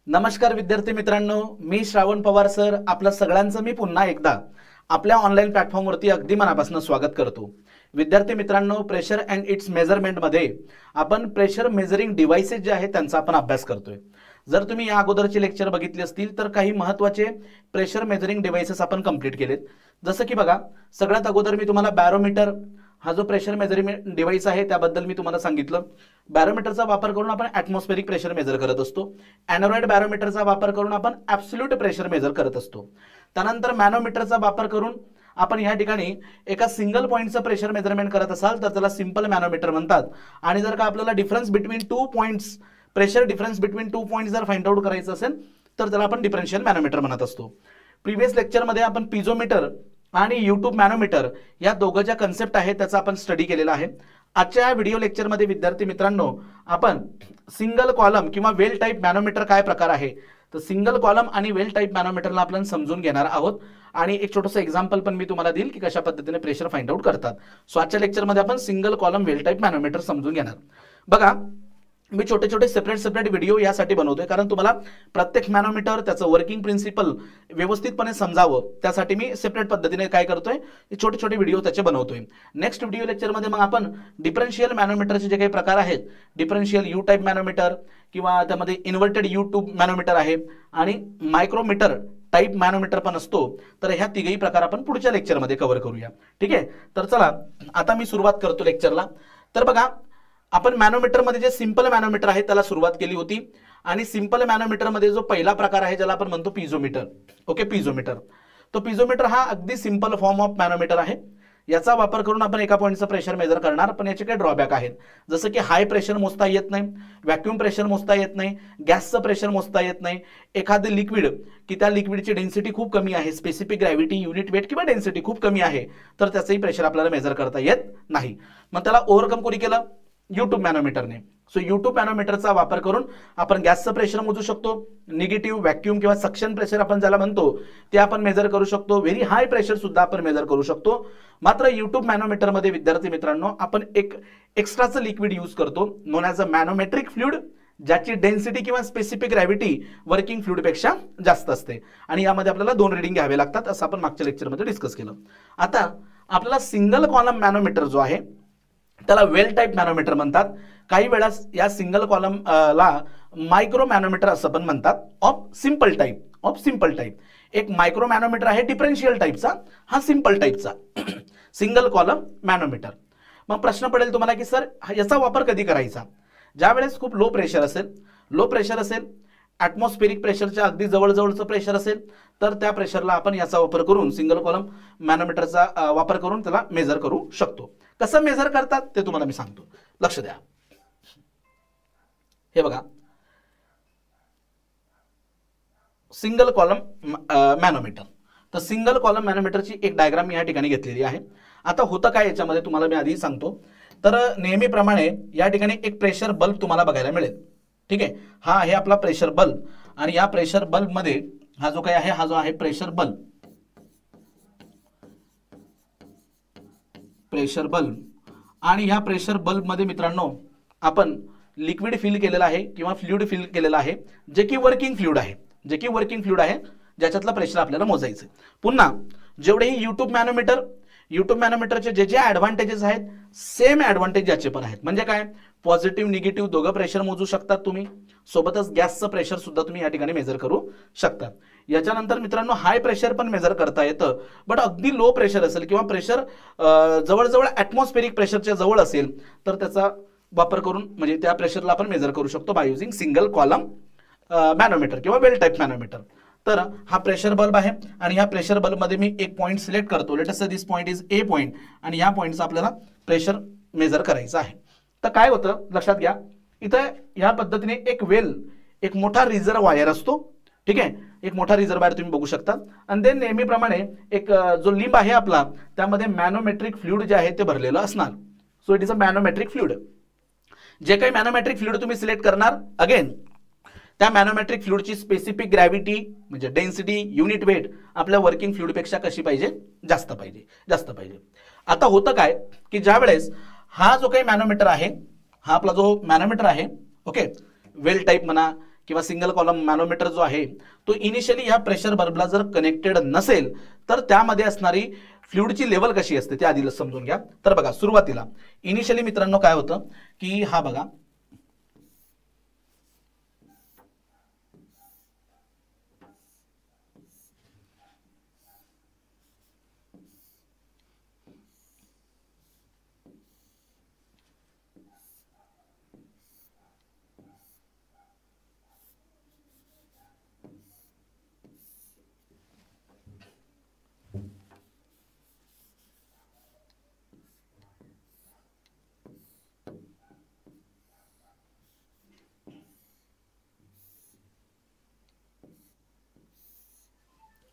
नमस्कार विद्यार्थी मित्रांनो, मी श्रावण पवार सर आपल्या सगळ्यांचं मी पुन्हा एकदा आपल्या ऑनलाईन प्लॅटफॉर्मवरती अगदी मनापासून स्वागत करतो। विद्यार्थी मित्रांनो, प्रेशर अँड इट्स मेजरमेंट मध्ये आपण प्रेशर मेजरिंग डिव्हाइसेस जे आहेत त्यांचा आपण अभ्यास करतोय। जर तुम्ही या अगोदरचे लेक्चर बघितले असतील तर काही महत्त्वाचे प्रेशर मेजरिंग डिव्हाइसेस आपण कंप्लीट केलेत। जसं की बघा, सगळ्यात अगोदर मी तुम्हाला बॅरोमीटर हा जो प्रेशर मेजरमेंट डिव्हाइस आहे त्याबद्दल मी तुम्हाला सांगितलं। बॅरोमीटरचा वापर करून आपण ॲटमॉस्फेरिक प्रेशर मेजर करत असतो। एनोरॉइड बॅरोमीटरचा वापर करून आपण ॲब्सोल्यूट प्रेशर मेजर करत असतो। त्यानंतर मॅनोमीटरचा वापर करून आपण या ठिकाणी एका सिंगल पॉइंटचं प्रेशर मेजरमेंट करत असाल तर त्याला सिंपल मॅनोमीटर म्हणतात। आणि जर का आपल्याला difference between two points pressure difference between two points जर फाइंड आउट करायचं असेल तर त्याला आपण डिफरन्शियल मॅनोमीटर म्हणत असतो। प्रिव्हियस लेक्चरमध्ये आपण पिझोमीटर आणि यूट्यूब मॅनोमीटर या दोघं ज्या कन्सेप्ट आहेत त्याचा आपण स्टडी केलेला आहे। आजच्या व्हिडिओ लेक्चरमध्ये विद्यार्थी मित्रांनो आपण सिंगल कॉलम किंवा वेल टाइप मॅनोमीटर काय प्रकार आहे तर सिंगल कॉलम आणि वेल टाइप मॅनोमीटरला आपण समजून घेणार आहोत। आणि एक छोटंसं एक्झाम्पल पण मी तुम्हाला देईल की कशा पद्धतीने प्रेशर फाइंड आउट करतात। सो आजच्या लेक्चरमध्ये आपण सिंगल कॉलम वेल टाइप मॅनोमीटर समजून घेणार। बघा, मी छोटे छोटे सेपरेट व्हिडिओ यासाठी बनवतोय कारण तुम्हाला प्रत्येक मॅनोमीटर त्याचं वर्किंग प्रिन्सिपल व्यवस्थितपणे समजावं, त्यासाठी मी सेपरेट पद्धतीने काय करतोय छोटे छोटे व्हिडिओ त्याचे बनवतोय। नेक्स्ट व्हिडिओ लेक्चरमध्ये मग आपण डिफरन्शियल मॅनोमीटरचे जे काही प्रकार आहेत, डिफरन्शियल यू टाइप मॅनोमीटर किंवा त्यामध्ये इन्व्हर्टेड यू ट्यूब मॅनोमीटर आहे आणि मायक्रोमीटर टाइप मॅनोमीटर पण असतो, तर ह्या तिघही प्रकार आपण पुढच्या लेक्चरमध्ये कव्हर करूया। ठीक आहे, तर चला आता मी सुरुवात करतो लेक्चरला। तर बघा, आपण मॅनोमीटर मध्ये जे सिंपल मॅनोमीटर आहे त्याला सुरुवात केली होती आणि सिंपल मॅनोमीटर मध्ये जो पहिला प्रकार आहे ज्याला आपण म्हणतो पिझोमीटर। ओके, पिझोमीटर। तो पिझोमीटर हा अगदी सिंपल फॉर्म ऑफ मॅनोमीटर आहे। याचा वापर करून आपण एका पॉइंटचं प्रेशर मेजर करणार, पण याचे काही ड्रॉबॅक आहेत। जसं की हाय प्रेशर मोजता येत नाही, व्हॅक्यूम प्रेशर मोजता येत नाही, गॅसचं प्रेशर मोजता येत नाही, एखादं लिक्विड की त्या लिक्विडची डेन्सिटी खूप कमी आहे, स्पेसिफिक ग्रॅव्हिटी युनिट वेट किंवा डेन्सिटी खूप कमी आहे तर त्याचंही प्रेशर आपल्याला मेजर करता येत नाही। मग त्याला ओव्हरकम कोणी केलं? यूट्यूब मॅनोमीटरने। सो यूट्यूब मॅनोमीटरचा वापर करून आपण गॅसचं प्रेशर मोजू शकतो, निगेटिव्ह व्हॅक्यूम किंवा सक्शन प्रेशर आपण ज्याला म्हणतो ते आपण मेजर करू शकतो, व्हेरी हाय प्रेशर सुद्धा आपण मेजर करू शकतो। मात्र यूट्यूब मॅनोमीटर मध्ये विद्यार्थी मित्रांनो आपण एक एक्स्ट्राचं लिक्विड यूज करतो नोन ॲज अ मॅनोमेट्रिक फ्लुइड, ज्याची डेन्सिटी किंवा स्पेसिफिक ग्रॅव्हिटी वर्किंग फ्लुइड पेक्षा जास्त असते आणि यामध्ये आपल्याला 2 रीडिंग घ्यावे लागतात असं आपण मागच्या लेक्चरमध्ये डिस्कस केलं। आता आपल्याला सिंगल कॉलम मॅनोमीटर जो आहे त्याला वेल टाइप मॅनोमीटर म्हणतात। काही वेळा या सिंगल कॉलम ला मायक्रो मॅनोमीटर असं पण म्हणतात, ऑफ सिंपल टाइप। एक मायक्रो मॅनोमीटर आहे डिफरन्शियल टाइपचा, हा सिंपल टाइपचा सिंगल कॉलम मॅनोमीटर। मग प्रश्न पडेल तुम्हाला की सर याचा वापर कधी करायचा? ज्या वेळेस खूप लो प्रेशर असेल, ॲटमॉस्फेरिक प्रेशरच्या अगदी जवळचं प्रेशर असेल तर त्या प्रेशरला आपण याचा वापर करून सिंगल कॉलम मॅनोमीटरचा वापर करून त्याला मेजर करू शकतो। कसं मेजर करतात ते तुम्हाला मी सांगतो, लक्ष द्या। हे बघा, सिंगल कॉलम मॅनोमीटर। तर सिंगल कॉलम मॅनोमीटरची एक डायग्राम मी या ठिकाणी घेतलेली आहे। आता होतं काय याच्यामध्ये तुम्हाला मी आधी सांगतो। तर नेहमीप्रमाणे या ठिकाणी एक प्रेशर बल्ब तुम्हाला बघायला मिळेल। ठीक आहे, हा आहे आपला प्रेशर बल्ब आणि या प्रेशर बल्ब मध्ये हा जो काही आहे हा जो आहे प्रेशर बल्ब आणि ह्या प्रेशर बल्ब मध्ये मित्रांनो आपण लिक्विड फिल केलेला आहे किंवा फ्लुइड फिल केलेला आहे जे की वर्किंग फ्लुइड आहे, ज्याच्यातलं प्रेशर आपल्याला मोजायचं। पुन्हा जेवढेही यूट्यूब मॅनोमीटरचे जे ॲडव्हान्टेजेस आहेत सेम ॲडव्हान्टेज याचे पण आहेत। म्हणजे काय, पॉझिटिव्ह निगेटिव्ह दोघं प्रेशर मोजू शकतात तुम्ही, सोबतच गॅसचं प्रेशर सुद्धा तुम्ही या ठिकाणी मेजर करू शकता। याच्यानंतर मित्रांनो हाय प्रेशर पण मेजर करता येतं, बट अगदी लो प्रेशर असेल किंवा प्रेशर जवळजवळ ॲटमॉस्फेरिक प्रेशरच्या जवळ असेल तर त्याचा वापर करून म्हणजे त्या प्रेशरला आपण मेजर करू शकतो बाय युजिंग सिंगल कॉलम मॅनोमीटर किंवा वेल टाइप मॅनोमीटर। तर हा प्रेशर बल्ब आहे आणि ह्या प्रेशर बल्ब मध्ये मी एक पॉइंट सिलेक्ट करतो, late us say this point is a point आणि ह्या पॉइंटचा आपल्याला प्रेशर मेजर करायचं आहे। तर काय होतं लक्षात घ्या, इथं ह्या पद्धतीने एक मोठा रिझर्वायर असतो। ठीक आहे, एक मोठा रिझर्वायर तुम्ही बघू शकता आणि देन नेहमीप्रमाणे एक जो लिंब आहे आपला त्यामध्ये मॅनोमेट्रिक फ्लुइड जे आहे ते भरलेलं असणार। So it is a manometric fluid. जे काही मॅनोमेट्रिक फ्लुइड तुम्ही सिलेक्ट करणार, अगेन त्या मॅनोमेट्रिक फ्लुइडची स्पेसिफिक ग्रॅव्हिटी म्हणजे डेन्सिटी युनिट वेट आपल्या वर्किंग फ्लुइड पेक्षा कशी पाहिजे? जास्त पाहिजे। आता होतं काय की ज्या वेळेस हा जो काही मॅनोमीटर आहे, हा आपला जो मॅनोमीटर आहे, ओके, वेल टाईप म्हणा किंवा सिंगल कॉलम मॅनोमीटर जो आहे तो इनिशियली ह्या प्रेशर बल्बला जर कनेक्टेड नसेल तर त्यामध्ये असणारी फ्लुइडची लेवल कशी असते ते आधी समजून घ्या. तर बघा सुरुवातीला इनिशियली मित्रांनो काय होतं की हा बघा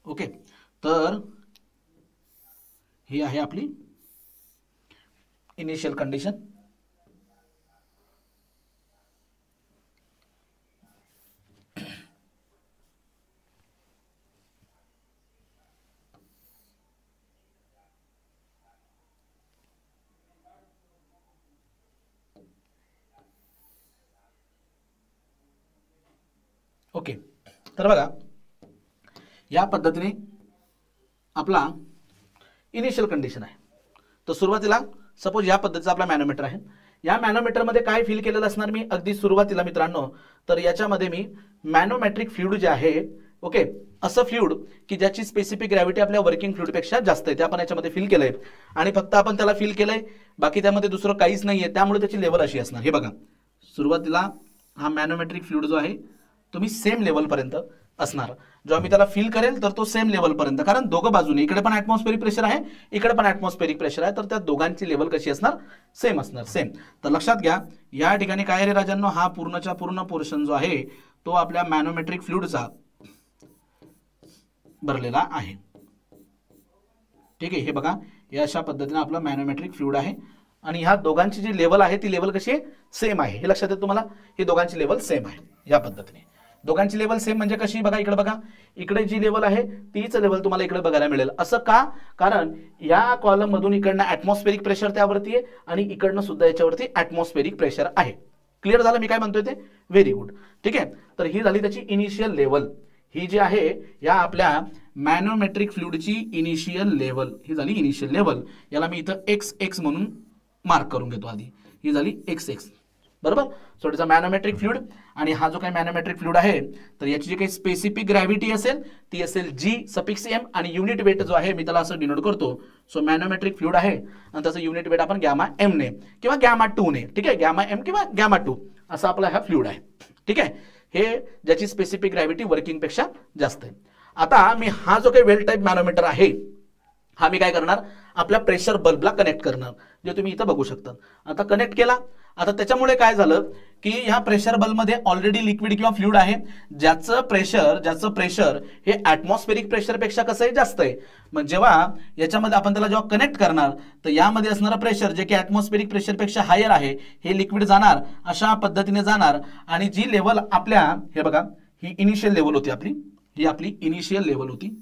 ओके. तर ही आहे आपली इनिशियल कंडिशन. ओके. तर बघा या पद्धतीने आपला इनिशियल कंडिशन आहे. तर सुरुवातीला सपोज या पद्धतीचा आपला मॅनोमीटर आहे. या मॅनोमीटरमध्ये काय फील केलेलं असणार मी अगदी सुरुवातीला मित्रांनो, तर याच्यामध्ये मी मॅनोमॅट्रिक फ्लुइड जे आहे ओके असं फ्लुइड की ज्याची स्पेसिफिक ग्रॅव्हिटी आपल्या वर्किंग फ्लुइडपेक्षा जास्त आहे ते आपण याच्यामध्ये फील केलंय आणि फक्त आपण त्याला फील केलंय, बाकी त्यामध्ये दुसरं काहीच नाहीये. त्यामुळे त्याची लेवल अशी असणार. हे बघा सुरुवातीला हा मॅनोमॅट्रिक फ्लुइड जो आहे तो मी सेम लेवलपर्यंत असणार. जेव्हा मी त्याला फील करेल तर तो सेम लेवलपर्यंत, कारण दोघं बाजूने इकडे पण ॲटमॉस्फेरिक प्रेशर आहे इकडे पण ॲटमॉस्फेरिक प्रेशर आहे, तर त्या दोघांची लेवल कशी असणार सेम असणार सेम. तर लक्षात घ्या या ठिकाणी काय रे राजांनो, हा पूर्णच्या पूर्ण पोर्शन जो आहे तो आपल्या मॅनोमॅट्रिक फ्लुइडचा भरलेला आहे. ठीक आहे. हे बघा या अशा पद्धतीने आपला मॅनोमॅट्रिक फ्लुइड आहे आणि ह्या दोघांची जी लेवल आहे ती लेवल कशी आहे सेम आहे. हे लक्षात येतं तुम्हाला, ही दोघांची लेवल सेम आहे. या पद्धतीने दोघांची लेवल सेम म्हणजे कशी बघा, इकडे बघा इकडे जी लेवल आहे तीच लेवल तुम्हाला इकडे बघायला मिळेल. असं का, कारण या कॉलम मधून इकडनं ॲटमॉस्फेरिक प्रेशर त्यावरती आहे आणि इकडनं सुद्धा याच्यावरती ॲटमॉस्फेरिक प्रेशर आहे. क्लिअर झालं मी काय म्हणतोय ते? Very good. ठीक आहे. तर ही झाली त्याची इनिशियल लेवल. ही जी आहे या आपल्या मॅनोमॅट्रिक फ्लुइडची इनिशियल लेवल, ही झाली इनिशियल लेवल. याला मी इथं एक्स म्हणून मार्क करून घेतो आधी. ही झाली एक्स बरोबर. सो इट्स अ मॅनोमॅट्रिक फ्लुइड आणि हा जो काही मॅनोमॅट्रिक फ्लुइड आहे तर याची जी काही स्पेसिफिक ग्रॅव्हिटी असेल ती असेल G⁻m आणि युनिट वेट जो आहे मी त्याला असं डिनोट करतो. सो मॅनोमॅट्रिक फ्लुइड आहे आणि त्याचं युनिट वेट आपण γm ने किंवा γ2 ने, ठीक आहे, γm किंवा γ2 असा आपला हा फ्लुइड आहे. ठीक आहे. हे ज्याची स्पेसिफिक ग्रॅव्हिटी वर्किंग पेक्षा जास्त आहे. आता मी हा जो काही वेल टाईप मॅनोमीटर आहे हा मी काय करणार आपल्या प्रेशर बल्बला कनेक्ट करणार, जे तुम्ही इथं बघू शकता. आता कनेक्ट केला. आता त्याच्यामुळे काय झालं की ह्या प्रेशर बल्बमध्ये ऑलरेडी लिक्विड किंवा फ्लुइड आहे ज्याचं प्रेशर हे ॲटमॉस्फेरिक प्रेशरपेक्षा कसं आहे जास्त आहे. मग जेव्हा याच्यामध्ये आपण त्याला जेव्हा कनेक्ट करणार तर यामध्ये असणारं प्रेशर जे की ॲटमॉस्फेरिक प्रेशरपेक्षा हायर आहे हे लिक्विड जाणार अशा पद्धतीने जाणार आणि जी लेवल आपल्या हे बघा ही इनिशियल लेवल होती आपली, ही आपली इनिशियल लेवल होती,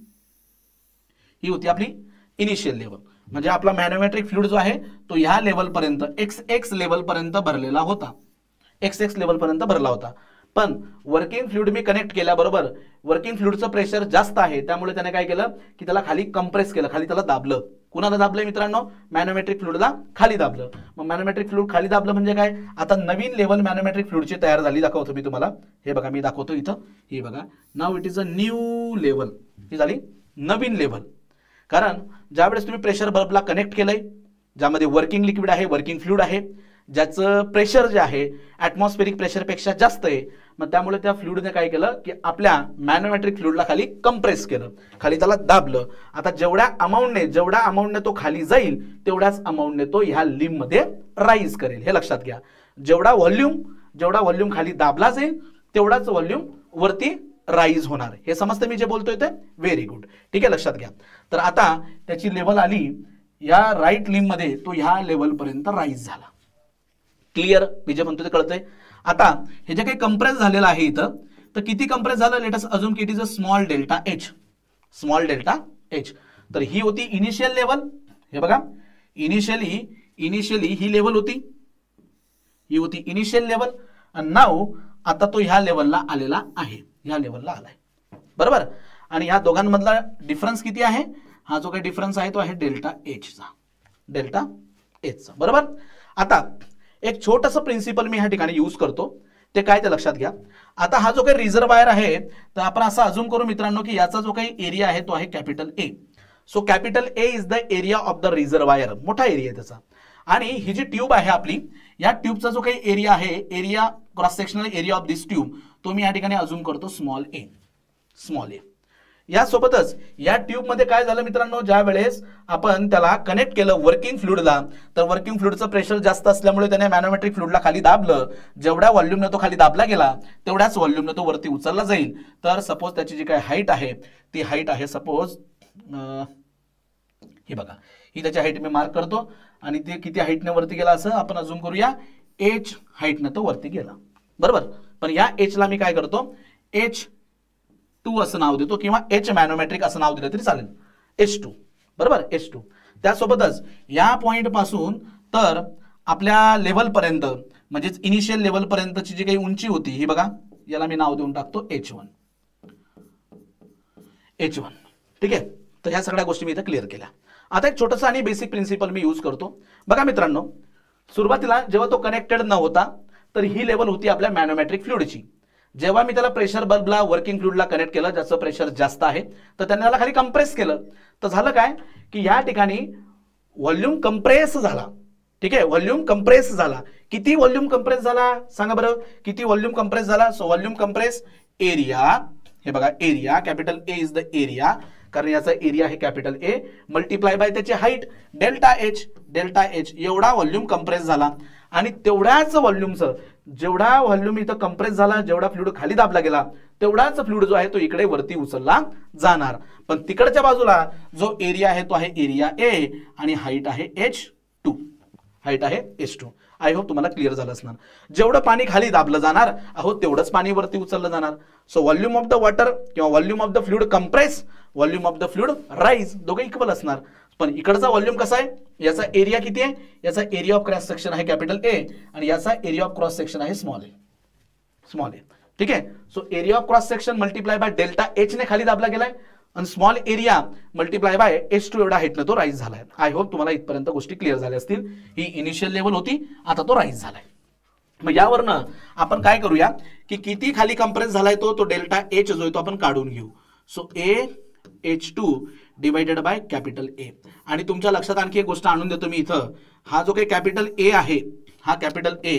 ही होती आपली इनिशियल लेवल. म्हणजे आपला मॅनोमॅट्रिक फ्लुइड जो आहे तो ह्या लेवल पर्यंत एक्स लेवल पर्यंत भरलेला होता, एक्स लेवल पर्यंत भरला होता. पण वर्किंग फ्लुइड मी कनेक्ट केल्याबरोबर वर्किंग फ्लुइडचं प्रेशर जास्त आहे त्यामुळे त्याने काय केलं की त्याला खाली कंप्रेस केलं, खाली त्याला दाबलं. कुणाला दाबलंय मित्रांनो? मॅनोमॅट्रिक फ्लुइडला खाली दाबलं. मग मॅनोमॅट्रिक फ्लुइड खाली दाबलं म्हणजे काय, आता नवीन लेवल मॅनोमॅट्रिक फ्लुइडची तयार झाली. दाखवतो मी तुम्हाला. हे बघा मी दाखवतो इथं, हे बघा नाव it is a new level. ही झाली नवीन लेवल. कारण ज्यावेळेस तुम्ही प्रेशर बल्बला कनेक्ट केलंय ज्यामध्ये वर्किंग लिक्विड आहे, वर्किंग फ्लुइड आहे, ज्याचं प्रेशर जे आहे ॲटमॉस्फेरिक प्रेशरपेक्षा जास्त आहे, मग त्यामुळे त्या फ्लुइडने काय केलं की आपल्या मॅनोमॅट्रिक फ्लुइडला खाली कंप्रेस केलं, खाली त्याला दाबलं. आता जेवढ्या अमाऊंटने तो खाली जाईल तेवढ्याच अमाऊंटने तो ह्या लिंबमध्ये राईज करेल. हे लक्षात घ्या. जेवढा व्हॉल्यूम खाली दाबला जाईल तेवढाच व्हॉल्यूम वरती राईज होणार. हे समजतं मी जे बोलतोय ते? Very good. ठीक आहे, लक्षात घ्या. तर आता त्याची लेवल आली या राईट लिंब मध्ये, तो ह्या लेवल पर्यंत राईज झाला. क्लिअर मी जे म्हणतो ते कळतंय? आता हे जे काही कंप्रेस झालेलं आहे इथं, तर किती कंप्रेस झालं? लेट अस अज्युम की it is a small delta H, small delta H. तर ही होती इनिशियल लेवल. हे बघा इनिशियली ही लेवल होती, ही होती इनिशियल लेवल. आणि नाव आता तो ह्या लेवलला आलेला आहे, ह्या लेवलला आलाय बरोबर. आणि ह्या दोघांमधला डिफरन्स किती आहे, हा जो काही डिफरन्स आहे तो आहे डेल्टा एचचा, डेल्टा एचचा बरोबर. आता एक छोटंसं प्रिन्सिपल मी ह्या ठिकाणी यूज करतो, ते काय ते लक्षात घ्या. आता हा जो काही रिझर्वायर आहे तर आपण असं अझूम करू मित्रांनो की याचा जो काही एरिया आहे तो आहे capital A. So capital A is the area of the reservoir, मोठा एरिया आहे त्याचा. आणि ही जी ट्यूब आहे आपली, या ट्यूबचा जो काही एरिया आहे, area cross sectional area of this tube, तो मी या ठिकाणी अझूम करतो स्मॉल ए, स्मॉल ए. यासोबतच या ट्यूब मध्ये काय झालं मित्रांनो, ज्या वेळेस आपण त्याला कनेक्ट केलं वर्किंग फ्लुइडला, तर वर्किंग फ्लुइडचं प्रेशर जास्त असल्यामुळे त्याने मॅनोमेट्रिक फ्लुइडला खाली दाबलं. जेवढ्या व्हॉल्यूमने तो खाली दाबला गेला तेवढ्याच व्हॉल्यूमने तो वरती उचलला जाईल. तर सपोज त्याची जी काय हाईट आहे ती हाईट आहे सपोज ही बघा, ही त्याची हाईट मी मार्क करतो आणि ते किती हाईटने वरती गेला असं आपण अझूम करूया, एच हाईटने तो वरती गेला बरोबर. पण या एचला मी काय करतो, H2 असं नाव देतो किंवा एच मॅनोमेट्रिक असं नाव दिलं तरी चालेल, H2 बरोबर, H2. त्यासोबतच या पॉइंट पासून तर आपल्या लेवल पर्यंत म्हणजेच इनिशियल लेवल पर्यंतची जी काही उंची होती ही बघा, याला मी नाव देऊन टाकतो H1, H1 ठीक आहे. तर ह्या सगळ्या गोष्टी मी इथे क्लिअर केल्या. आता एक छोटंसं आणि बेसिक प्रिन्सिपल मी यूज करतो. बघा मित्रांनो, सुरुवातीला जेव्हा तो कनेक्टेड न होता तर ही लेवल होती आपल्या मॅनोमेट्रिक फ्लुइडची. जेव्हा मी त्याला प्रेशर बल्बला वर्किंग फ्लुइडला कनेक्ट केलं, ज्याचं प्रेशर जास्त आहे, तर त्याने त्याला खाली कंप्रेस केलं. तर झालं काय की या ठिकाणी व्हॉल्यूम कंप्रेस झाला. ठीक आहे, व्हॉल्यूम कंप्रेस झाला. किती व्हॉल्यूम कंप्रेस झाला सांगा बरं, किती व्हॉल्यूम कंप्रेस झाला. सो व्हॉल्यूम कंप्रेस एरिया, हे बघा area, capital A is the area, कारण याचा एरिया आहे कॅपिटल ए, मल्टिप्लाय बाय त्याची height delta H, delta H एवढा व्हॉल्यूम कंप्रेस झाला. आणि तेवढ्याच व्हॉल्यूमचं, जेवढा व्हॉल्यूम इथं कंप्रेस झाला, जेवढा फ्लुइड खाली दाबला गेला, तेवढाच फ्लुइड जो आहे तो इकडे वरती उचलला जाणार. पण तिकडच्या बाजूला जो एरिया आहे तो आहे एरिया ए आणि हाईट आहे H2, हाईट आहे H2. आय होप तुम्हाला क्लिअर झालं असणार. जेवढं पाणी खाली दाबलं जाणार अहो तेवढंच पाणी वरती उचललं जाणार. So volume of the water किंवा volume of the fluid compress, volume of the fluid rise, दोघे इक्वल असणार. पण इकडचा व्हॉल्यूम कसा आहे, याचा एरिया किती आहे, याचा एरिया ऑफ क्रॉस सेक्शन आहे कॅपिटल ए आणि याचा एरिया ऑफ क्रॉस सेक्शन आहे स्मॉल ए, स्मॉल ए. ठीक आहे. So area of cross section multiply by delta H ने खाली दाबला गेलाय आणि small area multiply by H2 एवढा हाईटने तो राईज झालाय. आय होप तुम्हाला इथपर्यंत गोष्टी क्लिअर झाल्या असतील. ही इनिशियल लेवल होती, आता तो राईज झालाय. मग यावरनं आपण काय करूया की किती खाली कंप्रेस झालाय तो डेल्टा एच जो आहे तो आपण काढून घेऊ. So H2 divided by capital ए. आणि तुमच्या लक्षात आणखी एक गोष्ट आणून देतो मी इथं, हा जो काही कॅपिटल ए आहे, हा कॅपिटल ए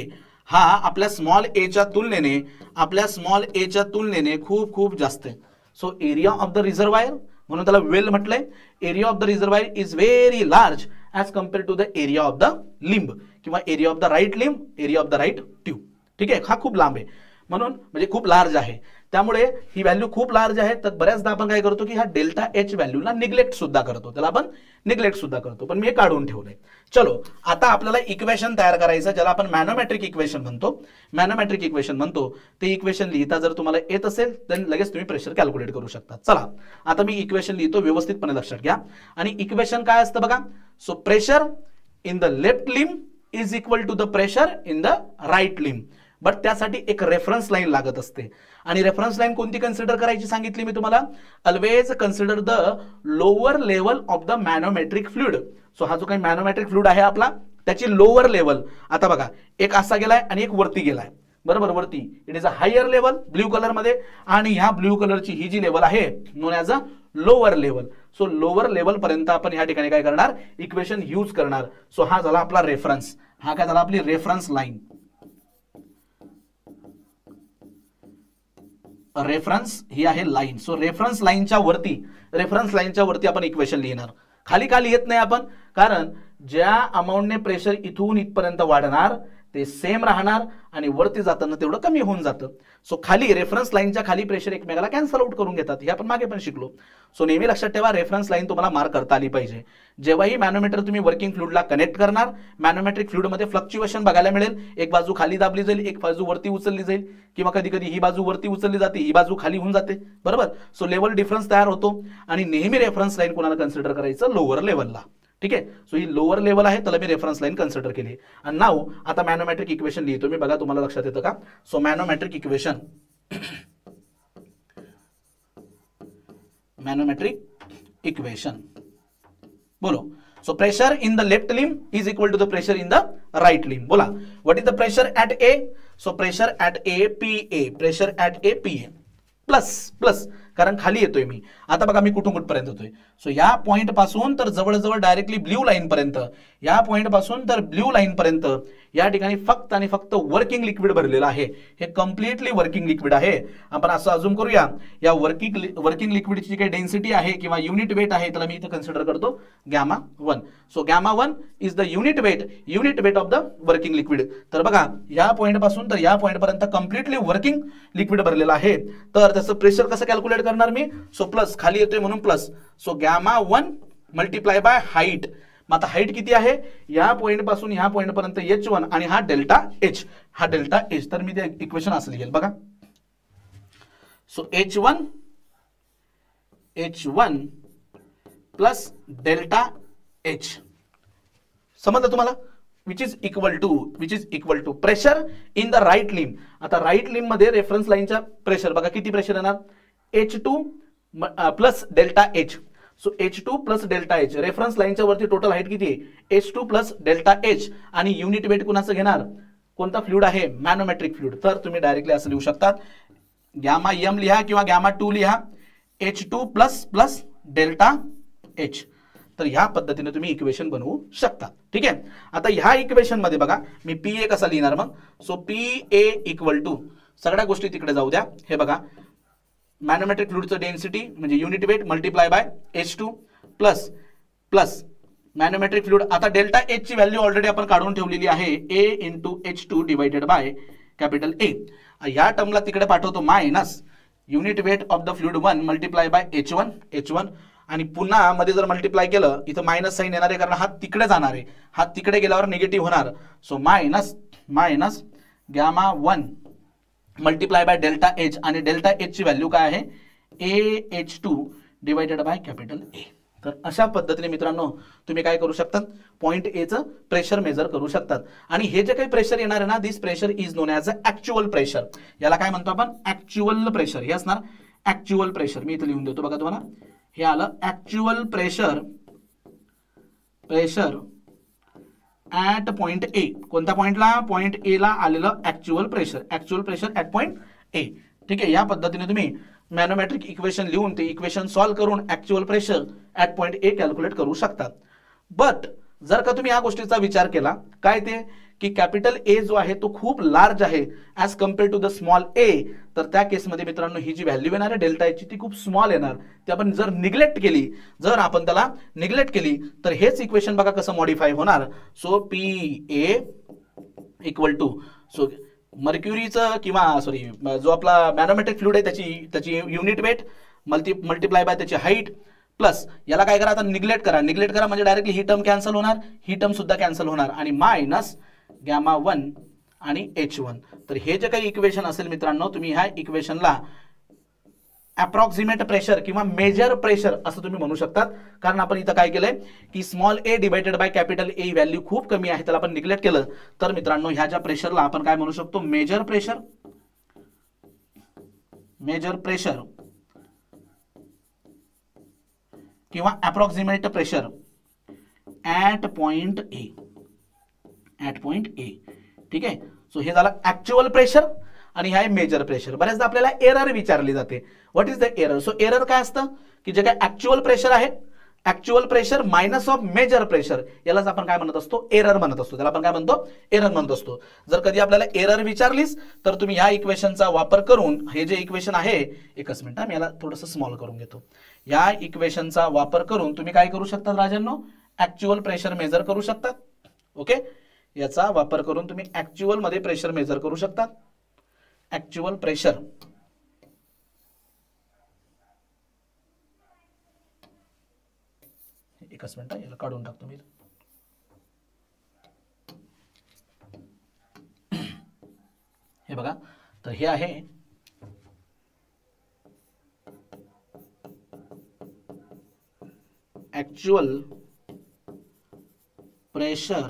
हा आपल्या स्मॉल एच्या तुलनेने, आपल्या स्मॉल एच्या तुलनेने खूप खूप जास्त आहे. So area of the reservoir, म्हणून त्याला वेल म्हटलंय, area of the reservoir is very large as compare to the area of the limb किंवा area of the right limb, area of the right tube. ठीक आहे, हा खूप लांब आहे म्हणून, म्हणजे खूप लार्ज आहे, त्यामुळे ही व्हॅल्यू खूप लार्ज आहे. तर बऱ्याचदा आपण काय करतो की ह्या डेल्टा एच व्हॅल्यूला निग्लेक्ट सुद्धा करतो, त्याला आपण निग्लेक्ट सुद्धा करतो. पण मी हे काढून ठेवलंय. चलो आता आपल्याला इक्वेशन तयार करायचं, ज्याला आपण मॅनोमेट्रिक इक्वेशन म्हणतो. मॅनोमेट्रिक इक्वेशन म्हणतो ते इक्वेशन लिहिता जर तुम्हाला येत असेल तर लगेच तुम्ही प्रेशर कॅल्क्युलेट करू शकता. चला आता मी इक्वेशन लिहितो, व्यवस्थितपणे लक्षात घ्या. आणि इक्वेशन काय असतं बघा. So pressure in the left limb is equal to the pressure in the right limb. But त्यासाठी एक रेफरन्स लाईन लागत असते. आणि रेफरन्स लाईन कोणती कन्सिडर करायची सांगितली मी तुम्हाला, always consider the lower level of the manometric fluid. So हा जो काही मॅनोमेट्रिक फ्लुइड आहे आपला, त्याची लोअर लेवल, आता बघा एक असा गेलाय आणि एक वरती गेलाय बरोबर, वरती it is a higher level blue colour मध्ये, आणि ह्या ब्ल्यू कलरची ही जी लेवल आहे known as a lower level. So lower level पर्यंत आपण ह्या ठिकाणी काय करणार, इक्वेशन यूज करणार. सो हा झाला आपला रेफरन्स, हा काय झाला आपली रेफरन्स लाईन. रेफरन्स ही आहे लाईन. सो रेफरन्स लाईनच्या वरती आपण इक्वेशन लिहिणार. खाली का लिहित नाही आपण, कारण ज्या अमाऊंटने प्रेशर इथून इथपर्यंत वाढणार ते सेम राहणार आणि वरती जाताना तेवढं कमी होऊन जातं. सो खाली रेफरन्स लाईनच्या खाली प्रेशर एकमेकाला कॅन्सल आउट करून घेतात, हे आपण मागे पण शिकलो. सो नेहमी लक्षात ठेवा, रेफरन्स लाईन तुम्हाला मार्क करता आली पाहिजे. जेव्हाही मॅनोमीटर तुम्ही वर्किंग फ्लुइडला कनेक्ट करणार, मॅनोमेट्रिक फ्लुइडमध्ये फ्लक्च्युएशन बघायला मिळेल. एक बाजू खाली दाबली जाईल, एक बाजू वरती उचलली जाईल, किंवा कधी कधी ही बाजू वरती उचलली जाते, ही बाजू खाली होऊन जाते बरोबर. सो लेवल डिफरन्स तयार होतो आणि नेहमी रेफरन्स लाईन कोणाला कन्सिडर करायचं, लोअर लेवलला. ठीक आहे. सो ही लोअर लेवल आहे, त्याला मी रेफरन्स लाईन कन्सिडर केली. आणि नाव आता मॅनोमॅट्रिक इक्वेशन लिहितो मी, बघा तुम्हाला लक्षात येतं का. सो मॅनोमॅट्रिक इक्वेशन, मॅनोमॅट्रिक इक्वेशन बोलो. So pressure in the left limb is equal to the pressure in the right limb. बोला, what is the pressure at A? So pressure at A PA, pressure at A PA plus कारण खाली येतोय मी. आता बघा मी कुठून कुठपर्यंत येतोय. So या पॉइंट पासून तर जवळजवळ डायरेक्टली ब्ल्यू लाईन पर्यंत, या पॉइंट पासून तर ब्ल्यू लाईन पर्यंत या ठिकाणी फक्त आणि फक्त वर्किंग लिक्विड भरलेलं आहे. हे कम्प्लिटली वर्किंग लिक्विड आहे. आपण असं अजूम करूया, या वर्किंग लिक्विडची काही डेन्सिटी आहे किंवा युनिट वेट आहे, त्याला मी इथे कन्सिडर करतो gamma 1. So gamma 1 is the unit weight of the working liquid. तर बघा या पॉइंट पासून तर या पॉइंट पर्यंत कम्प्लिटली वर्किंग लिक्विड भरलेलं आहे. तर त्याचं प्रेशर कसं कॅल्क्युलेट करणार मी. सो प्लस खाली येतोय म्हणून plus. So gamma 1 multiply bye height. मग आता हाईट किती आहे, या पॉइंट पासून या पॉइंट पर्यंत h1 आणि हा डेल्टा एच, हा डेल्टा एच. तर मी ते इक्वेशन असं लिहिल बघा. So h1 plus delta H, समजलं तुम्हाला, which is equal to pressure in the right limb. आता राईट लिम्ब मध्ये रेफरन्स लाईनच्या प्रेशर बघा किती प्रेशर येणार, H2 plus delta H. So H2 plus delta H, reference लाईनच्या वरती टोटल हाईट किती आहे H2 प्लस डेल्टा एच. आणि युनिट वेट कुणाचं घेणार, कोणता फ्लुइड आहे, मॅनोमॅट्रिक फ्लुइड. तर तुम्ही डायरेक्टली असं लिहू शकता, गॅमा एम लिहा किंवा गॅमा 2 लिहा, H2 plus plus delta H. तर ह्या पद्धतीने तुम्ही इक्वेशन बनवू शकता. ठीक आहे. आता ह्या इक्वेशन मध्ये बघा मी PA कसा लिहिणार मग. सो PA इक्वल टू, सगळ्या गोष्टी तिकडे जाऊ द्या, हे बघा मॅनोमॅट्रिक फ्लुइडचं डेन्सिटी म्हणजे unit weight multiply by H2 plus manometric fluid. आता डेल्टा एच ची व्हॅल्यू ऑलरेडी आपण काढून ठेवलेली आहे, A into H2 divided by capital A. या टर्मला तिकडे पाठवतो minus unit weight of the fluid 1 multiply by H1 आणि पुन्हा मध्ये जर मल्टिप्लाय केलं इथं मायनस साइन येणार आहे कारण हा तिकडे जाणार आहे, हा तिकडे गेल्यावर निगेटिव्ह होणार. So minus gamma 1 multiply by delta H. आणि डेल्टा एच ची व्हॅल्यू काय आहे AH2 divided by capital A. तर अशा पद्धतीने मित्रांनो तुम्ही काय करू शकतात, पॉइंट ए चं प्रेशर मेजर करू शकतात. आणि हे जे काही प्रेशर येणार आहे ना, this pressure is known as a actual pressure. याला काय म्हणतो आपण, ऍक्च्युअल प्रेशर. हे असणार ऍक्च्युअल प्रेशर. मी इथे लिहून देतो बघा तुम्हाला, हे आलं actual pressure at point A. कोणत्या पॉइंटला, पॉइंट ए ला आलेलं actual pressure at point A. ठीक आहे. या पद्धतीने तुम्ही मॅनोमॅट्रिक इक्वेशन लिहून ते इक्वेशन सॉल्व्ह करून actual pressure at point A calculate करू शकतात. बट जर का तुम्ही या गोष्टीचा विचार केला, काय ते की कॅपिटल ए जो आहे तो खूप लार्ज आहे as compare to the small a, तर त्या केसमध्ये मित्रांनो ही जी व्हॅल्यू येणार आहे डेल्टा एच ती खूप स्मॉल येणार. ते आपण जर आपण त्याला निग्लेक्ट केली तर हेच इक्वेशन बघा कसं मॉडिफाय होणार. So PA equal to, so मर्क्युरीचं किंवा सॉरी जो आपला मॅनोमॅट्रिक फ्लुइड आहे त्याची युनिट वेट मल्टिप्लाय बाय त्याची हाईट प्लस याला काय करा, आता निग्लेक्ट करा म्हणजे डायरेक्टली ही टर्म कॅन्सल होणार, ही टर्म सुद्धा कॅन्सल होणार आणि मायनस गॅमा 1 आणि H1. तर हे जे काही इक्वेशन असेल मित्रांनो, तुम्ही ह्या इक्वेशनला अप्रॉक्सिमेट प्रेशर किंवा मेजर प्रेशर असं तुम्ही म्हणू शकतात. कारण आपण इथं काय केलंय की small A divided by capital a value खूप कमी आहे, त्याला आपण निग्लेक्ट केलं. तर मित्रांनो ह्या ज्या प्रेशरला आपण काय म्हणू शकतो, मेजर प्रेशर किंवा approximate pressure at point A. ठीक आहे. सो हे झालं ऍक्च्युअल प्रेशर आणि हा आहे मेजर प्रेशर. बऱ्याचदा आपल्याला एरर विचारली जाते, what is the error. So error काय असतं की जे काय ऍक्च्युअल प्रेशर आहे, actual pressure minus of measure pressure, यालाच आपण काय म्हणत असतो, एरर म्हणत असतो. त्याला आपण काय म्हणतो, एरर म्हणत असतो. जर कधी आपल्याला एरर विचारलीस तर तुम्ही ह्या इक्वेशनचा वापर करून, हे जे इक्वेशन आहे, एकच मिनिट मी याला थोडंसं स्मॉल करून घेतो. या इक्वेशनचा वापर करून तुम्ही काय करू शकता राजांनो, ऍक्च्युअल प्रेशर मेजर करू शकतात. ओके. याचा वापर करून तुम्ही ऍक्च्युअल मध्ये प्रेशर मेजर करू शकता. ऍक्च्युअल प्रेशर एकच मिनिट याला काढून टाकतो मी. हे बघा, तर हे आहे actual pressure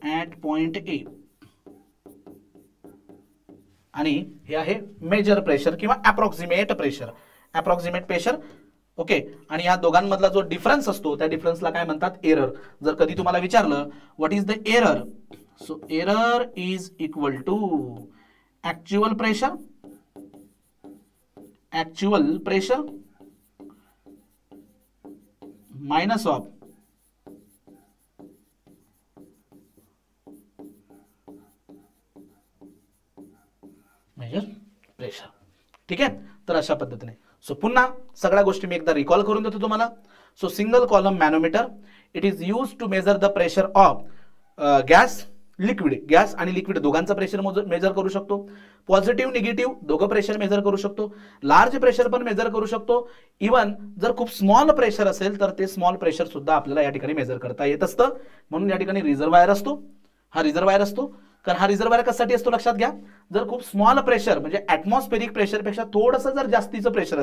at point A आणि हे आहे मेजर प्रेशर किंवा अप्रॉक्सिमेट प्रेशर. ओके, आणि या दोघांमधला जो डिफरन्स असतो त्या डिफरन्सला काय म्हणतात, एरर. जर कधी तुम्हाला विचारलं what is the error, so error is equal to actual pressure minus of measure pressure. ठीक आहे, तर अशा पद्धतीने. सो पुन्हा सगळ्या गोष्टी मी एकदा रिकॉल करून देतो तुम्हाला. So single column manometer, it is use to measure the pressure of gas आणि लिक्विड दोघांचं प्रेशर मेजर करू शकतो. पॉझिटिव्ह निगेटिव्ह दोघं प्रेशर मेजर करू शकतो. लार्ज प्रेशर पण मेजर करू शकतो. इवन जर खूप स्मॉल प्रेशर असेल तर ते स्मॉल प्रेशर सुद्धा आपल्याला या ठिकाणी मेजर करता येत असतं. म्हणून या ठिकाणी रिझर्वायर असतो. हा रिझर्वायर असतो, कारण हा रिझर्वायर कशासाठी असतो लक्षात घ्या. जर खूप स्मॉल प्रेशर म्हणजे ऍटमॉस्फेरिक प्रेशरपेक्षा थोडंसं जर जास्तीचं प्रेशर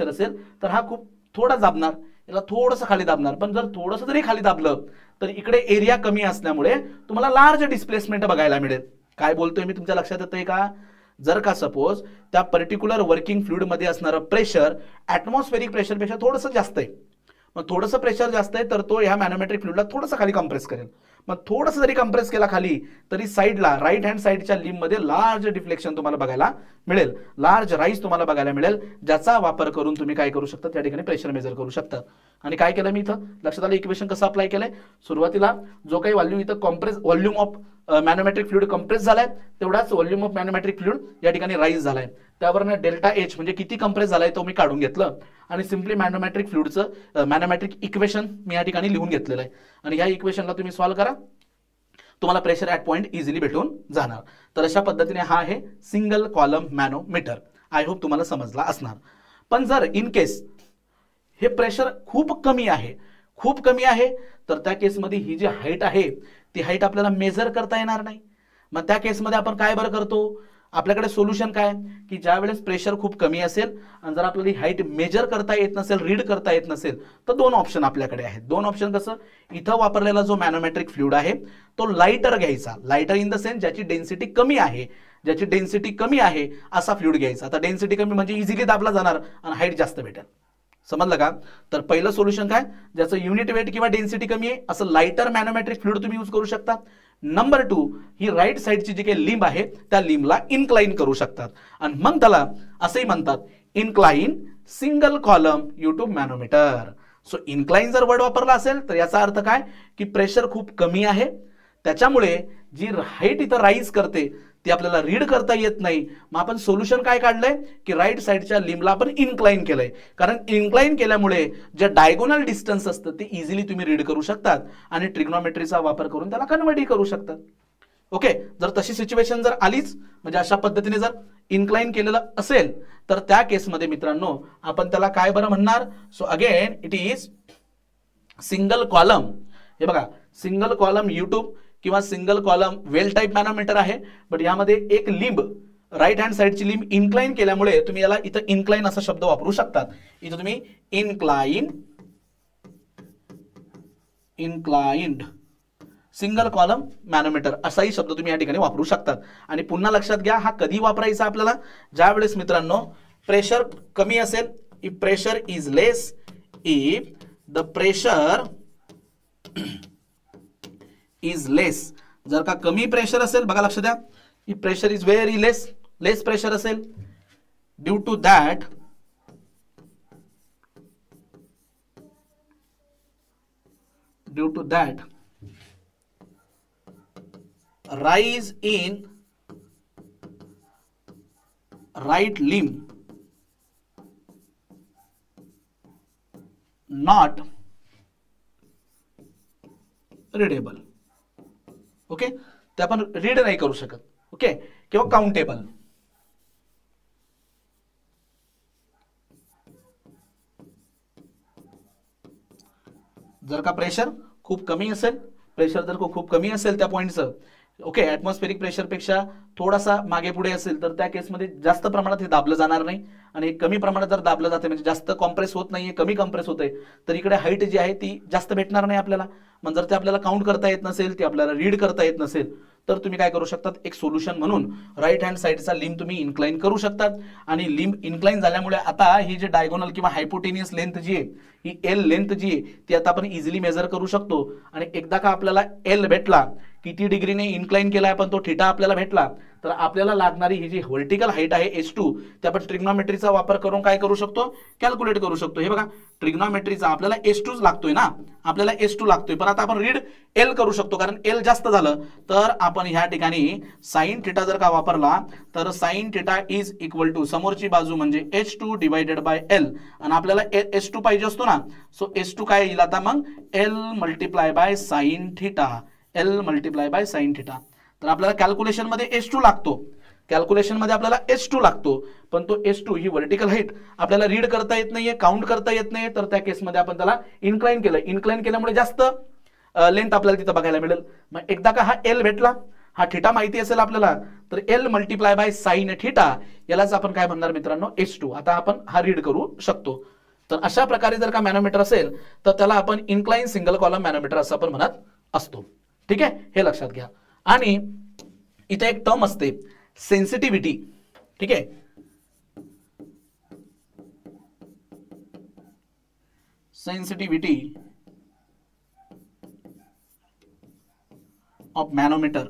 असेल तर हा खूप थोडा दाबणार, याला थोडंसं खाली दाबणार. पण जर थोडंसं जरी खाली दाबलं तर इकडे एरिया कमी असल्यामुळे तुम्हाला लार्ज डिस्प्लेसमेंट बघायला मिळेल. काय बोलतोय मी तुमच्या लक्षात येतंय का. जर का सपोज त्या पर्टिक्युलर वर्किंग फ्लुइड मध्ये असणारं प्रेशर ऍटमॉस्फेरिक प्रेशरपेक्षा थोडंसं जास्त आहे, मग थोडंसं प्रेशर जास्त आहे तर तो ह्या मॅनोमेट्रिक फ्लुइडला थोडंसं खाली कम्प्रेस करेल. मग थोडंसं जरी कम्प्रेस केला खाली तरी साईडला राईट हँड साईडच्या लिंबमध्ये लार्ज डिफ्लेक्शन तुम्हाला बघायला मिळेल, लार्ज राईज तुम्हाला बघायला मिळेल, ज्याचा वापर करून तुम्ही काय करू शकता, त्या ठिकाणी प्रेशर मेजर करू शकता. आणि काय केलं मी इथं लक्षात आलं, इक्वेशन कसं अप्लाय केलंय. सुरुवातीला जो काही व्हॉल्यूम इथं व्हॉल्यूम ऑफ मॅनोमेट्रिक फ्लुइड कम्प्रेस झालाय तेवढाच व्हॉल्यूम ऑफ मॅनोमेट्रिक फ्लुइड या ठिकाणी राईज झालाय. त्यावरनं डेल्टा एच म्हणजे किती कम्प्रेस झालाय तो मी काढून घेतलं आणि सिम्पली मॅनोमेट्रिक फ्लुइडचं मॅनोमेट्रिक इक्वेशन मी या ठिकाणी लिहून घेतलेलं आहे. आणि ह्या इक्वेशनला तुम्ही सॉल्व्ह करा, तुम्हाला प्रेशर ॲट पॉइंट इझिली भेटून जाणार. तर अशा पद्धतीने हा आहे सिंगल कॉलम मॅनोमीटर. आय होप तुम्हाला समजला असणार. पण जर इन केस हे प्रेशर खूप कमी आहे तर त्या केसमध्ये ही जी हाईट आहे ती हाईट आपल्याला मेजर करता येणार नाही. मग त्या केसमध्ये आपण काय बरं करतो, आपल्याकडे सोल्युशन काय की ज्या वेळेस प्रेशर खूप कमी असेल आणि जर आपल्याला हाईट मेजर करता येत नसेल, रीड करता येत नसेल तर दोन ऑप्शन आपल्याकडे आहेत. दोन ऑप्शन कसं, इथं वापरलेला जो मॅनोमेट्रिक फ्लुइड आहे तो लाइटर घ्यायचा, लाइटर इन द सेन्स ज्याची डेन्सिटी कमी आहे असा फ्लुइड घ्यायचा. आता डेन्सिटी कमी म्हणजे इझिली दाबला जाणार आणि हाईट जास्त भेटेल. समजलं का. तर पहिलं सोल्युशन काय, ज्याचं युनिट वेट किंवा डेन्सिटी कमी आहे असं लाइटर मॅनोमेट्रिक फ्लुइड तुम्ही यूज करू शकता. नंबर 2, ही राईट साईडची जी काही लिंब आहे त्या लिंबला इन्क्लाइन करू शकतात आणि मग त्याला असंही म्हणतात incline single column U tube manometer. So incline जर वर्ड वापरला असेल तर याचा अर्थ काय की प्रेशर खूप कमी आहे, त्याच्यामुळे जी हाईट इथं राईज करते ती आपल्याला रीड करता येत नाही. मग आपण सोल्युशन काय काढलंय की राईट साईडच्या लिंबला आपण इन्क्लाइन केलंय, कारण इन्क्लाइन केल्यामुळे जे डायगोनल डिस्टन्स असतं ते इझिली तुम्ही रीड करू शकतात आणि ट्रिग्नोमेट्रीचा वापर करून त्याला कन्वर्ट करू शकतात. ओके, जर तशी सिच्युएशन जर आलीच म्हणजे अशा पद्धतीने जर इन्क्लाइन केलेलं असेल तर त्या केसमध्ये मित्रांनो आपण त्याला काय बरं म्हणणार. So again it is single column. हे बघा, सिंगल कॉलम युट्यूब किंवा सिंगल कॉलम वेल टाइप मॅनोमीटर आहे. बट यामध्ये एक लिंब राईट हँड साईडची लिंब इन्क्लाइन केल्यामुळे तुम्ही याला इथं इन्क्लाइन असा शब्द वापरू शकतात. इथं तुम्ही इन्क्लाइंड सिंगल कॉलम मॅनोमीटर असाही शब्द तुम्ही या ठिकाणी वापरू शकतात. आणि पुन्हा लक्षात घ्या, हा कधी वापरायचा आपल्याला, ज्या वेळेस मित्रांनो प्रेशर कमी असेल. If pressure is less, if the pressure is less, जर का कमी प्रेशर असेल, बघा लक्ष द्या, if pressure is very less pressure असेल, due to that rise in right limb not readable. Okay, ते आपण रीड नाही करू शकत. ओके, किंवा काउंटेबल. जर का प्रेशर खूप कमी असेल, त्या पॉइंटचं ओके, ॲटमॉस्फेरिक प्रेशरपेक्षा थोडासा मागे पुढे असेल तर त्या केसमध्ये जास्त प्रमाणात हे दाबलं जाणार नाही, आणि कमी प्रमाणात जर दाबलं जाते म्हणजे जास्त कॉम्प्रेस होत नाहीये, कमी कॉम्प्रेस होते, तर इकडे हाईट जी आहे ती जास्त भेटणार नाही आपल्याला. मग जर ते आपल्याला काउंट करता येत नसेल, ते आपल्याला रीड करता येत नसेल, तर तुम्ही काय करू शकतात, एक सोल्युशन म्हणून राईट हँड साईडचा लिंब तुम्ही इन्क्लाइन करू शकतात. आणि लिंब इन्क्लाइन झाल्यामुळे आता ही जे डायगोनल किंवा हायपोटेनियस लेंथ जी आहे, ही एल लेंथ जी आहे ती आता आपण इझिली मेजर करू शकतो. आणि एकदा का आपल्याला एल भेटला, किती डिग्रीने इन्क्लाइन केलाय आपण तो थीटा आपल्याला भेटला, तर आपल्याला लागणारी ही जी व्हर्टिकल हाईट आहे H2 ते आपण ट्रिग्नोमेट्रीचा वापर करून काय करू शकतो, कॅल्क्युलेट करू शकतो. हे बघा, ट्रिग्नोमेट्रीचा आपल्याला H2 लागतोय ना, आपल्याला H2 लागतोय, पण आता आपण रीड एल करू शकतो, कारण एल जास्त झालं तर आपण ह्या ठिकाणी साइन थिटा जर का वापरला तर sine theta is equal to समोरची बाजू म्हणजे H2 डिवाइडेड बाय एल, आणि आपल्याला H2 पाहिजे असतो ना, सो H2 काय येईल आता मग L multiply by sine theta, L multiply by sine theta. तर आपल्याला कॅल्क्युलेशन मध्ये H2 लागतो, कॅल्क्युलेशन मध्ये आपल्याला H2 लागतो, पण तो H2 ही व्हर्टिकल हाईट आपल्याला रीड करता येत नाहीये, काउंट करता येत नाही, तर त्या केसमध्ये आपण त्याला इन्क्लाइन केलं. इन्क्लाइन केल्यामुळे जास्त लेंथ आपल्याला तिथं बघायला मिळेल. मग एकदा का हा एल भेटला, हा थिटा माहिती असेल आपल्याला, तर L multiply by sine theta यालाच आपण काय म्हणणार मित्रांनो, H2. आता आपण हा रीड करू शकतो. तर अशा प्रकारे जर का मॅनोमीटर असेल तर त्याला आपण इन्क्लाइन सिंगल कॉलम मॅनोमीटर असं आपण म्हणत असतो. ठीक आहे, हे लक्षात घ्या. आणि इथे एक टर्म असते सेन्सिटिव्हिटी. ठीक आहे, सेन्सिटिव्हिटी ऑफ मॅनोमीटर.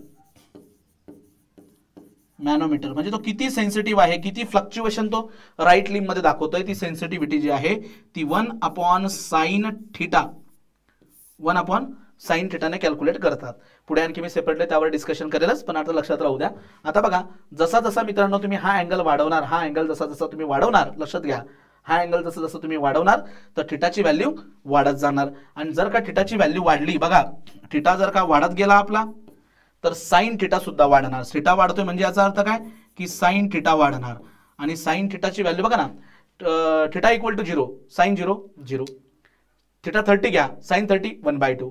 मॅनोमीटर म्हणजे तो किती सेन्सिटिव्ह आहे, किती फ्लक्च्युएशन तो राईट लिंब मध्ये दाखवतोय, ती सेन्सिटिव्हिटी जी आहे ती 1/sin थिटा, 1/sin थिटाने कॅल्क्युलेट करतात. पुढे आणखी मी सेपरेटली त्यावर डिस्कशन करेलच, पण आता लक्षात राहू द्या. आता बघा, जसा जसा मित्रांनो तुम्ही हा अँगल वाढवणार, हा अँगल जसा जसा तुम्ही वाढवणार, लक्षात घ्या, हा अँगल जसं जसं तुम्ही वाढवणार तर थिटाची व्हॅल्यू वाढत जाणार. आणि जर का थिटाची व्हॅल्यू वाढली, बघा थिटा जर का वाढत गेला आपला, तर साइन थिटा सुद्धा वाढणार. थिटा वाढतोय म्हणजे याचा अर्थ काय की साइन थिटा वाढणार. आणि साइन थिटाची व्हॅल्यू बघा ना, theta equal to 0, sine 0 0, theta 30 घ्या, साइन 30 1/2,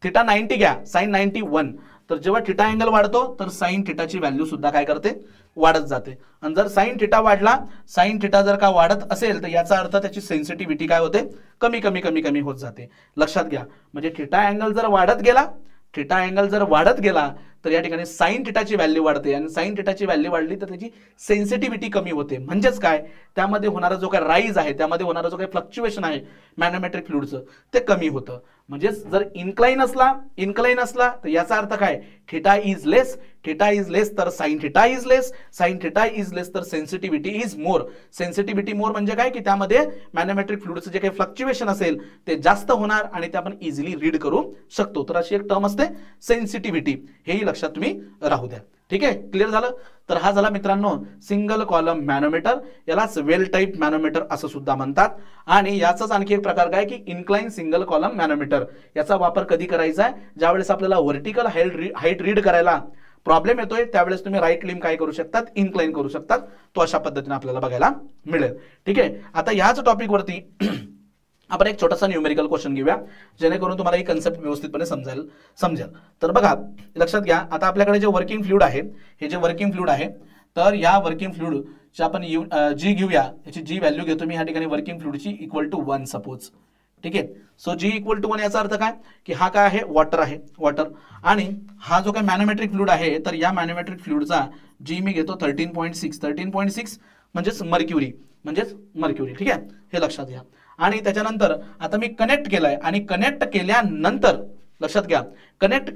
थिटा 90 घ्या, साइन 90 1. तर जेव्हा थिटा अँगल वाढतो तर साइन थिटाची व्हॅल्यू सुद्धा काय करते, वाढत जाते. आणि जर साइन थिटा वाढला, साइन थिटा जर का वाढत असेल तर याचा अर्थ त्याची सेन्सिटिव्हिटी काय होते, कमी कमी कमी कमी होत जाते. लक्षात घ्या, म्हणजे थिटा अँगल जर वाढत गेला, थिटा अँगल जर वाढत गेला तर या ठिकाणी साइन थिटाची व्हॅल्यू वाढते, आणि साइन थिटाची व्हॅल्यू वाढली तर त्याची सेन्सिटिव्हिटी कमी होते. म्हणजेच काय, त्यामध्ये होणारा जो काही राईज आहे, त्यामध्ये होणारा जो काही फ्लक्च्युएशन आहे मॅनोमेट्रिक फ्लुइडचं, ते कमी होतं. म्हणजे जर इन्क्लाइन असला तर याचा अर्थ काय, theta is less, theta is less तर sine theta is less, sine theta is less तर sensitivity is more. Sensitivity more म्हणजे काय की त्यामध्ये मॅनोमेट्रिक फ्लुइडचं जे काही फ्लक्च्युएशन असेल ते जास्त होणार, आणि ते आपण इझिली रीड करू शकतो. तर अशी एक टर्म असते सेन्सिटिव्हिटी, हेही लक्षात तुम्ही राहू द्या. ठीक आहे, क्लिअर झालं. तर हा झाला मित्रांनो सिंगल कॉलम मॅनोमीटर, यालाच वेल टाईप मॅनोमीटर असं सुद्धा म्हणतात. आणि याचाच आणखी एक प्रकार काय की इन्क्लाइन सिंगल कॉलम मॅनोमीटर. याचा वापर कधी करायचा आहे, ज्यावेळेस आपल्याला व्हर्टिकल हाईट रीड करायला प्रॉब्लेम येतोय, त्यावेळेस तुम्ही राईट लिंब काय करू शकतात, इन्क्लाइन करू शकतात. तो अशा पद्धतीने आपल्याला बघायला मिळेल. ठीक आहे, आता याच टॉपिक वरती आपण एक छोटासा न्यूमेरिकल क्वेश्चन घेऊया, जेणेकरून तुम्हाला ही कन्सेप्ट व्यवस्थितपणे समजेल. तर बघा, लक्षात घ्या, आता आपल्याकडे जे वर्किंग फ्लुइड आहे, हे जे वर्किंग फ्लुइड आहे, तर या वर्किंग फ्लुइडची आपण जी घेऊया, याची जी व्हॅल्यू घेतो मी या ठिकाणी वर्किंग फ्लुइडची इक्वल टू 1 सपोज. ठीक आहे, सो जी इक्वल टू 1 याचा अर्थ काय की हा काय आहे, वॉटर आहे, वॉटर. आणि हा जो काय मॅनोमेट्रिक फ्लुइड आहे, तर या मॅनोमेट्रिक फ्लुइडचा जी मी घेतो 13.6 म्हणजेच मर्क्युरी. ठीक आहे, हे लक्षात घ्या. आणि त्याच्यानंतर आता मी कनेक्ट केलाय, आणि कनेक्ट केल्यानंतर लक्षात घ्या, कनेक्ट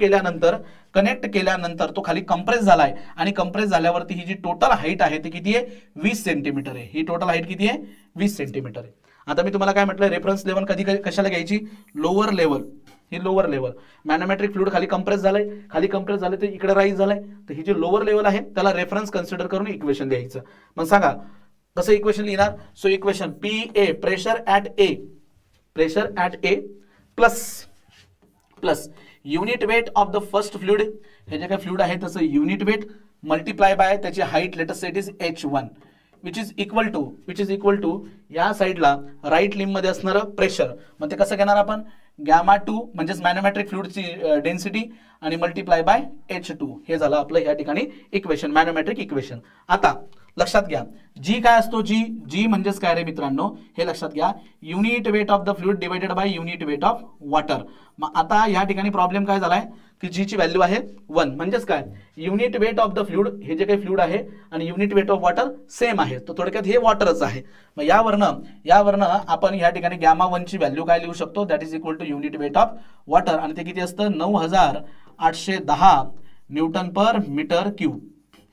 केल्यानंतर तो खाली कंप्रेस झालाय, आणि कंप्रेस झाल्यावरती ही जी टोटल हाईट आहे ती किती आहे, 20 सेंटीमीटर आहे. ही टोटल हाईट किती आहे, 20 सेंटीमीटर आहे. आता मी तुम्हाला काय म्हटलं, रेफरन्स लेवल कशाला घ्यायची, लोअर लेवल. ही लोअर लेवल, मॅनोमेट्रिक फ्लुइड खाली कंप्रेस झालंय, तर इकडे राईज झालंय, तर ही जी लोअर लेवल आहे त्याला रेफरन्स कन्सिडर करून इक्वेशन लिहायचं. मग सांगा कसं इक्वेशन लिहिणार. So equation PA pressure at A plus unit weight of the first fluid, हे जे काही फ्लुइड आहे त्याचं युनिट वेट मल्टिप्लाय बाय त्याची height, let us say it is H1, which is equal to या साईडला राईट लिंब मध्ये असणारं प्रेशर. मग ते कसं घेणार आपण, γ2 म्हणजेच मॅनोमॅट्रिक फ्लुइडची डेन्सिटी आणि मल्टिप्लाय बाय H2 हे झालं आपलं या ठिकाणी इक्वेशन, मॅनोमॅट्रिक इक्वेशन. आता लक्षात घ्या जी काय असतो, जी म्हणजेच काय रे मित्रांनो, हे लक्षात घ्या, unit weight of the fluid divided by unit weight of water. मग आता या ठिकाणी प्रॉब्लेम काय झालाय की जी ची व्हॅल्यू आहे 1, म्हणजेच काय, unit weight of the fluid हे जे काही फ्लुइड आहे आणि unit weight of water same आहे, तर थोडक्यात हे वॉटरच आहे. मग यावरनं आपण या ठिकाणी γ1 ची व्हॅल्यू काय लिहू शकतो, that is equal to unit weight of water, आणि ते किती असतं 9810 न्यूटन पर मीटर क्यूब,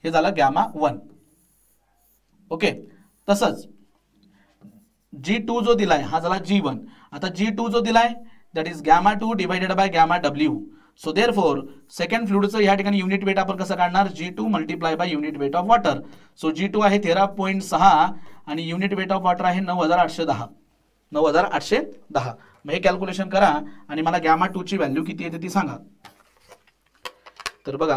हे झालं γ1. ओके, तसंच G2 जो दिलाय हा झाला G1. आता G2 जो दिलाय that is γ2 divided by γw. So therefore second फ्लुइडचं या ठिकाणी युनिट वेट आपण कसं काढणार, G2 multiply by unit weight of water. So G2 आहे 13.6 आणि युनिट वेट ऑफ वॉटर आहे 9810. मग हे कॅल्क्युलेशन करा आणि मला γ2 ची व्हॅल्यू किती येते ती सांगा. तर बघा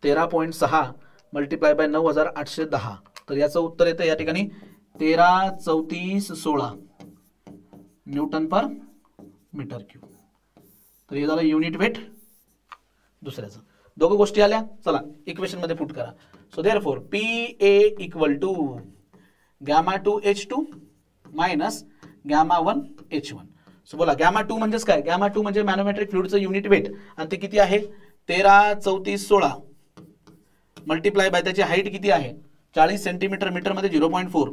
13.6 मल्टिप्लाय बाय 9810, तर याचं उत्तर येतं या ठिकाणी 133416 न्यूटन पर मीटर क्यूब. तर हे झालं युनिट वेट दुसऱ्याचं. दोघं गोष्टी आल्या, चला इक्वेशन मध्ये पुट करा. So therefore PA equal to γ2H2 minus γ1 H1. So बोला γ2 म्हणजेच काय, γ2 म्हणजे मॅनोमॅट्रिक फ्लुइडचं युनिट वेट आणि ते किती आहे 133416 मल्टिप्लाय बाय त्याची हाईट किती आहे 40 सेंटीमीटर, मीटर मध्ये 0.4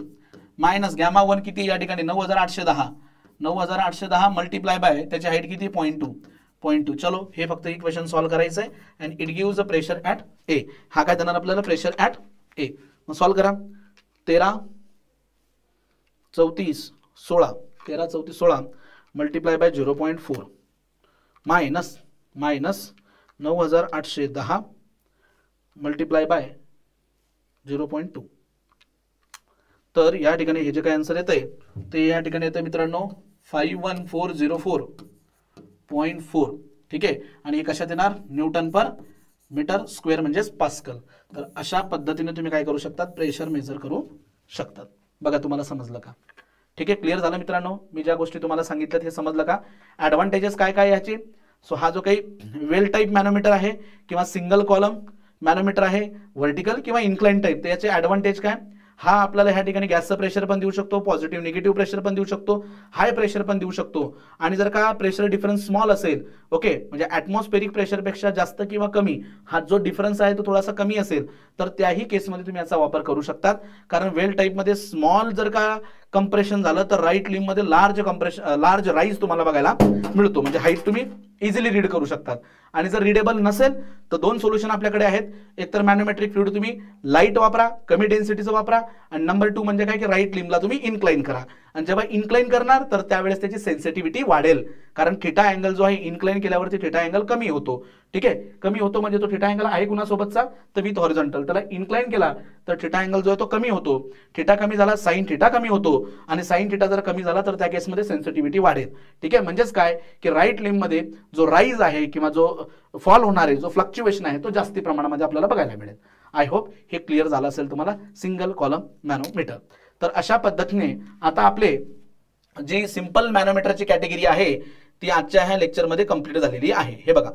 मायनस γ1 किती या ठिकाणी 9810 मल्टिप्लाय बाय त्याची हाईट किती 0.2. चलो हे फक्त इक्वेशन सॉल्व करायचं आहे and it gives a pressure at A. हा काय देणार आपल्याला, प्रेशर ॲट ए. मग सॉल्व करा. 133416 multiply by 0.4 minus 9810 multiply by 0.2. तर या ठिकाणी हे जे काय आन्सर येतंय ते या ठिकाणी येतंय मित्रांनो 51404.4. ठीक आहे, आणि हे कशात येणार, न्यूटन पर मीटर स्क्वेअर म्हणजेच पास्कल. तर अशा पद्धतीने तुम्ही काय करू शकतात, प्रेशर मेजर करू शकतात. बघा तुम्हाला समजलं का? ठीक आहे, क्लिअर झालं मित्रांनो. मी ज्या गोष्टी तुम्हाला सांगितल्यात हे समजलं का? ॲडव्हान्टेजेस काय काय याचे. सो हा जो काही वेल टाईप मॅनोमीटर आहे किंवा सिंगल कॉलम मॅनोमीटर आहे, व्हर्टिकल किंवा इन्क्लाइन टाईप, तर याचे ॲडव्हान्टेज काय, हा आपल्याला ह्या ठिकाणी गॅसचं प्रेशर पण देऊ शकतो, पॉझिटिव्ह निगेटिव्ह प्रेशर पण देऊ शकतो, हाय प्रेशर पण देऊ शकतो. आणि जर का प्रेशर डिफरन्स स्मॉल असेल, ओके, म्हणजे ॲटमॉस्फेरिक प्रेशरपेक्षा जास्त किंवा कमी, हा जो डिफरन्स आहे तो थोडासा कमी असेल, तर त्याही केसमध्ये तुम्ही याचा वापर करू शकतात. कारण वेल टाईपमध्ये स्मॉल जर का कंप्रेशन झालं तर राईट लिंब मध्ये लार्ज राईज तुम्हाला बघायला मिळतो, म्हणजे हाईट तुम्ही इझिली रीड करू शकतात. आणि जर रीडेबल नसेल तर दोन सोल्युशन आपल्याकडे आहेत. एकतर मॅनोमॅट्रिक फ्लुइड तुम्ही लाईट वापरा, कमी डेन्सिटीचं वापरा, आणि नंबर 2 म्हणजे काय की राईट लिंबला तुम्ही इन्क्लाइन करा. आणि जेव्हा इन्क्लाइन करणार तर त्यावेळेस त्याची सेन्सिटिव्हिटी वाढेल, कारण थिटा अँगल जो आहे इन्क्लाइन केल्यावरती थिटा अँगल कमी होतो. ठीक आहे, कमी होतो म्हणजे तो थिटा अँगल आहे कुणासोबतचा, तर विथ हॉरिझॉन्टल. त्याला इन्क्लाइन केला तर थिटा अँगल जो आहे तो कमी होतो. थिटा कमी झाला साइन थिटा कमी होतो, आणि साइन थिटा जर कमी झाला तर त्या केसमध्ये सेन्सिटिव्हिटी वाढेल. ठीक आहे, म्हणजेच काय की राईट लिंब मध्ये जो राईज आहे किंवा जो फॉल होणार आहे, जो फ्लक्च्युएशन आहे, तो जास्ती प्रमाणामध्ये आपल्याला बघायला मिळेल. आय होप हे क्लिअर झालं असेल तुम्हाला सिंगल कॉलम मॅनोमीटर. तर अशा पद्धतीने आता आपले जी सिंपल मॅनोमीटरची कॅटेगरी आहे ती आजच्या ह्या लेक्चरमध्ये कंप्लीट झालेली आहे. हे बघा,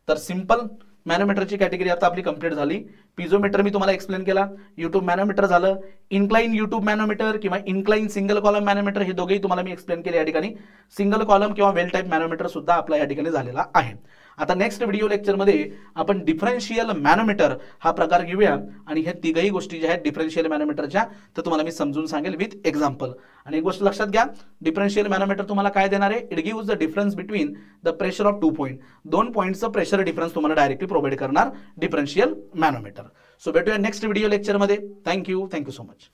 तर सिंपल मॅनोमीटरची कॅटेगरी आता आपली कंप्लीट झाली. पिझोमीटर मी तुम्हाला एक्सप्लेन केला, युट्यूब मॅनोमीटर झालं, इन्क्लाइन युट्यूब मॅनोमीटर किंवा इन्क्लाइन सिंगल कॉलम मॅनोमीटर, हे दोघेही तुम्हाला मी एक्सप्लेन केले या ठिकाणी. सिंगल कॉलम किंवा वेल टाईप मॅनोमीटर सुद्धा आपला या ठिकाणी झालेला आहे. आता नेक्स्ट व्हिडिओ लेक्चरमध्ये आपण डिफरन्शियल मॅनोमीटर हा प्रकार घेऊया, आणि ह्या तिघही गोष्टी ज्या आहेत डिफरन्शियल मॅनोमीटरच्या, तर तुम्हाला मी समजून सांगेल विथ एक्झाम्पल. आणि एक गोष्ट लक्षात घ्या, डिफरन्शियल मॅनोमीटर तुम्हाला काय देणार आहे, it gives the difference between the pressure of 2 point. 2 पॉईंटचं प्रेशर डिफरन्स तुम्हाला डायरेक्टली प्रोव्हाइड करणार डिफरन्शियल मॅनोमीटर. सो भेटूया नेक्स्ट व्हिडिओ लेक्चरमध्ये. Thank you so much.